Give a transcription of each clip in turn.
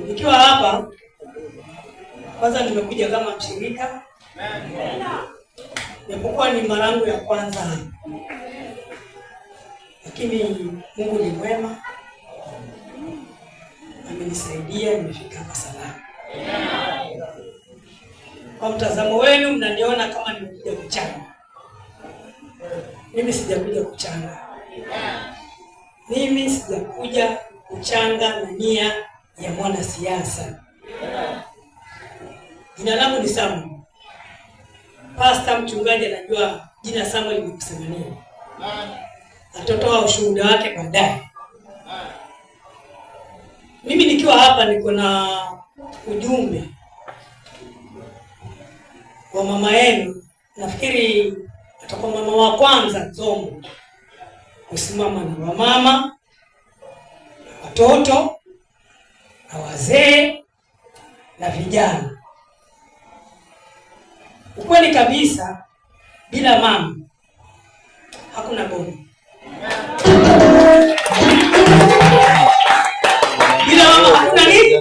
Nikiwa hapa kwanza nimekuja kama mshirika. Japokuwa ni mara yangu ya kwanza hapa. Lakini Mungu ni mwema. Amenisaidia nimefika hapa salama. Kwa mtazamo wenu mnaniona kama nimekuja kuchanga. Mimi sijakuja kuchanga. Mimi sijakuja kuchanga na nia ya mwanasiasa. Jina langu ni Samuel. Pastor mchungaji anajua jina Samuel ni kusema nini. Atatoa ushuhuda wake baadaye. Mimi nikiwa hapa niko na ujumbe wa mama yenu. Nafikiri atakuwa mama wa kwanza Zombo kusimama na wamama, watoto na wazee na vijana. Ukweli kabisa, bila mama hakuna bomu. Bila mama hakuna nini?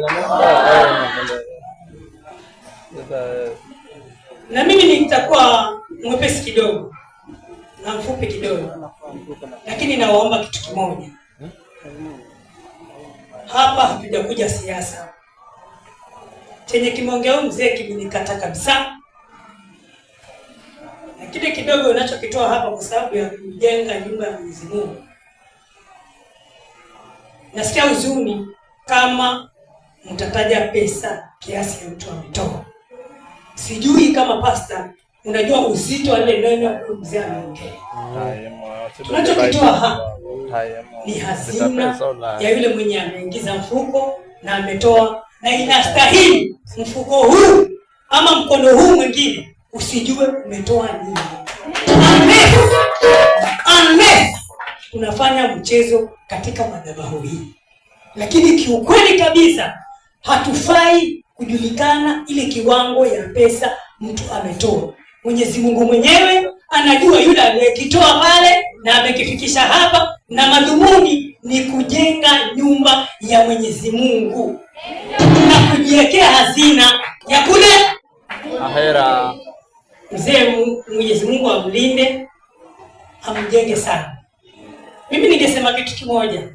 Na mimi nitakuwa mwepesi kidogo na mfupi kidogo, lakini nawaomba kitu kimoja. Hapa hatujakuja siasa. Chenye kimeongea mzee kimenikata kabisa. Na kile kidogo unachokitoa hapa kwa sababu ya kujenga nyumba ya Mwenyezi Mungu. Nasikia huzuni kama mtataja pesa kiasi ya mtu ametoa. Sijui kama pastor unajua uzito wa ile neno mzee ameongea. Tunachokitoa hapa ni hazina ya yule mwenye ameingiza mfuko na ametoa, na inastahili mfuko huu ama mkono huu mwingine usijue umetoa nini. Unless tunafanya mchezo katika madhabahu hii. Lakini kiukweli kabisa hatufai kujulikana ile kiwango ya pesa mtu ametoa. Mwenyezi Mungu mwenyewe anajua yule aliyekitoa pale na amekifikisha hapa, na madhumuni ni kujenga nyumba ya Mwenyezi Mungu na kujiwekea hazina ya kule ahera. Mzee, Mwenyezi Mungu amlinde, amjenge sana. Mimi ningesema kitu kimoja.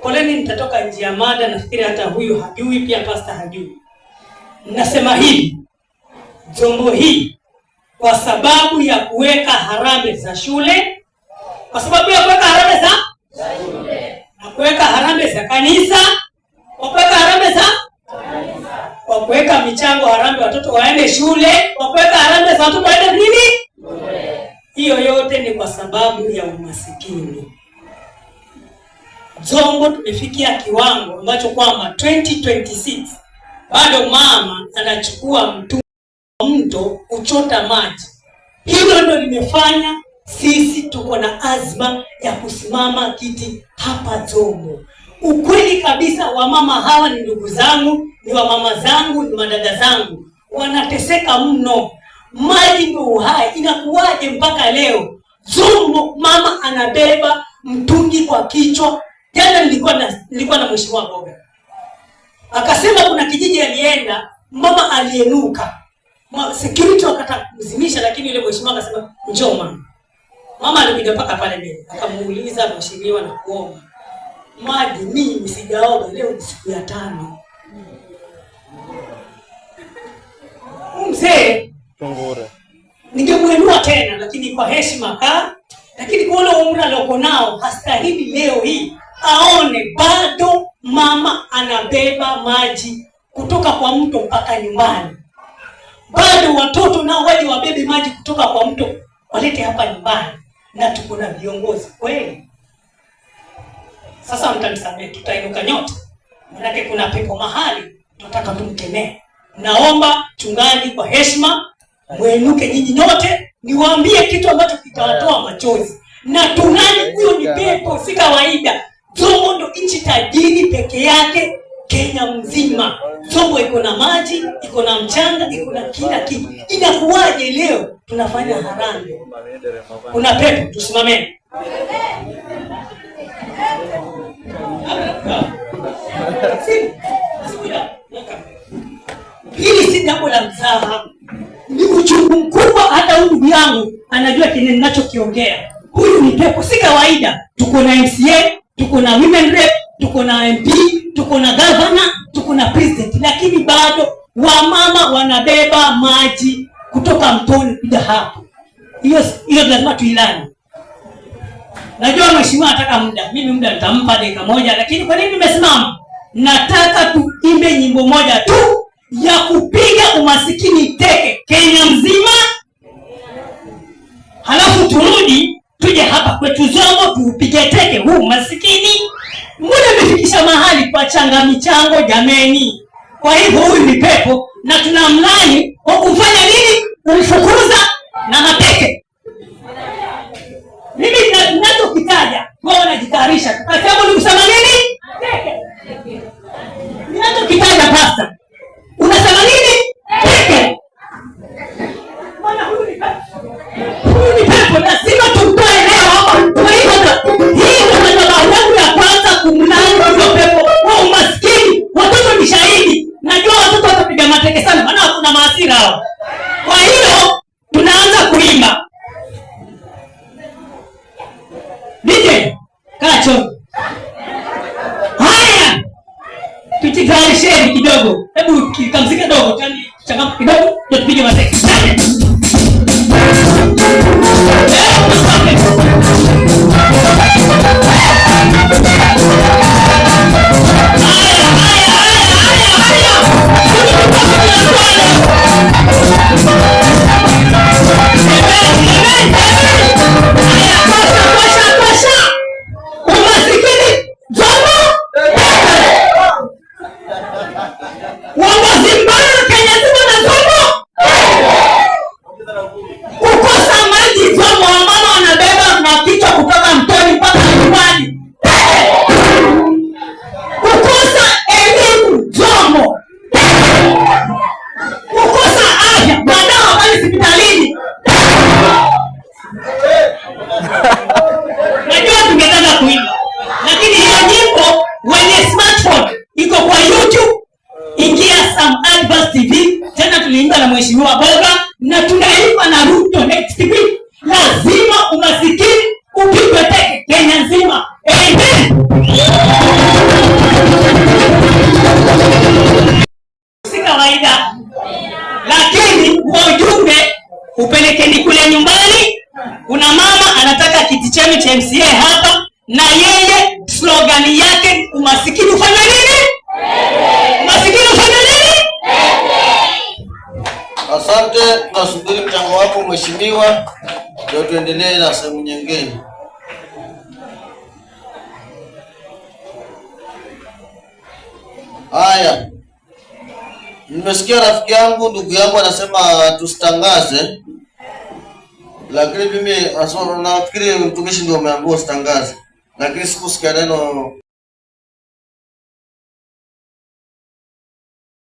Poleni nitatoka nje ya mada, nafikiri hata huyu hajui, pia pastor hajui. Nasema hivi, Zombo hii kwa sababu ya kuweka harambee za shule, kwa sababu ya kuweka harambee za shule, na kuweka harambee za kanisa, kwa kuweka harambee za kanisa, kwa kuweka michango harambee watoto waende shule, kwa kuweka harambee za watoto waende nini? Shule. Hiyo yote ni kwa sababu ya umasikini. Zombo tumefikia kiwango ambacho kwamba 2026 bado mama anachukua mto kuchota maji. Hilo ndio limefanya sisi tuko na azma ya kusimama kiti hapa Zombo. Ukweli kabisa, wamama hawa ni ndugu zangu, ni wamama zangu, ni madada zangu. Wanateseka mno. Maji ndio uhai. Inakuwaje mpaka leo Zombo mama anabeba mtungi kwa kichwa? Jana nilikuwa na mheshimiwa Boga. Akasema kuna kijiji alienda, mama alienuka. Security wakataka kuzimisha, lakini yule mheshimiwa akasema njoo mama. Mama alikuja mpaka pale mbele. Akamuuliza mheshimiwa na kuomba maji, mimi sijaoga leo ni siku ya 5. Mzee tongore. Ningemuinua tena lakini kwa heshima lakini kwa ule umri aliyoko nao hastahili leo hii aone bado mama anabeba maji kutoka kwa mto mpaka nyumbani. Bado watoto nao waje wabebe maji kutoka kwa mto walete hapa nyumbani, na tuko na viongozi kweli. Sasa mtanisamehe, tutainuka nyote. Manake kuna pepo mahali tunataka tumkemee. Naomba chungaji, kwa heshima mwenuke nyinyi nyote, niwaambie kitu ambacho kitawatoa machozi. Na tunani huyo ni pepo, si kawaida. Zombo ndo nchi tajiri peke yake Kenya mzima. Zombo iko na maji, iko na mchanga, iko na kila kitu. Inakuwaje leo tunafanya harambee? Kuna pepo, tusimameni. Hili si jambo la mzaha, ni uchungu mkubwa. Hata huyu ndugu yangu anajua kile ninachokiongea. Huyu ni pepo, si kawaida. Tuko na MCA, tuko na women rep, tuko na MP, tuko na governor, tuko na president, lakini bado wamama wanabeba maji kutoka mtoni kuja hapa. Hiyo lazima tuilani. Najua mheshimiwa anataka muda, mimi muda nitampa dakika moja, lakini kwa nini nimesimama? Nataka tuimbe nyimbo moja tu ya kupiga umasikini teke Kenya mzima, halafu turudi tuje hapa kwetu Zombo tuupige teke huu masikini. Mbona umefikisha mahali kwa changa michango jameni? Kwa hivyo huyu ni pepo na tunamlani kwa kufanya nini? Kumfukuza na mateke. Mimi ninachokitaja wao wanajitayarisha. Tukasema ni kusema nini? Teke. Ninachokitaja pasta. Unasema nini? Teke. Maana huyu ni pepo, lazima tumtoe leo hapa. Kwa hivyo hii ndio sababu yangu ya kwanza kumlani huyo pepo kwa umaskini. Watoto ni shahidi. Najua watoto watapiga mateke sana maana hakuna maasira hao. Kwa hiyo tunaanza kuimba. DJ, kacho. Haya. Tujitayarishe kidogo. Hebu kamzika kidogo, changamka kidogo, ndio tupige mateke. Mheshimiwa Boga na tunaipa na Ruto next week. Lazima umasikini upigwe teke Kenya nzima. Amen. Si kawaida. Lakini ujumbe upelekeni kule nyumbani. Kuna mama anataka kiti chenu cha MCA hapa na yeye slogan yake umasikini ufanye nini? Umasikini ufanye nini? Asante, tunasubiri mchango wako mheshimiwa, ndio tuendelee na sehemu nyingine. Haya. Nimesikia rafiki yangu, ndugu yangu anasema tusitangaze. Lakini mimi nafikiri mtumishi ndio ameambiwa usitangaze. Lakini sikusikia neno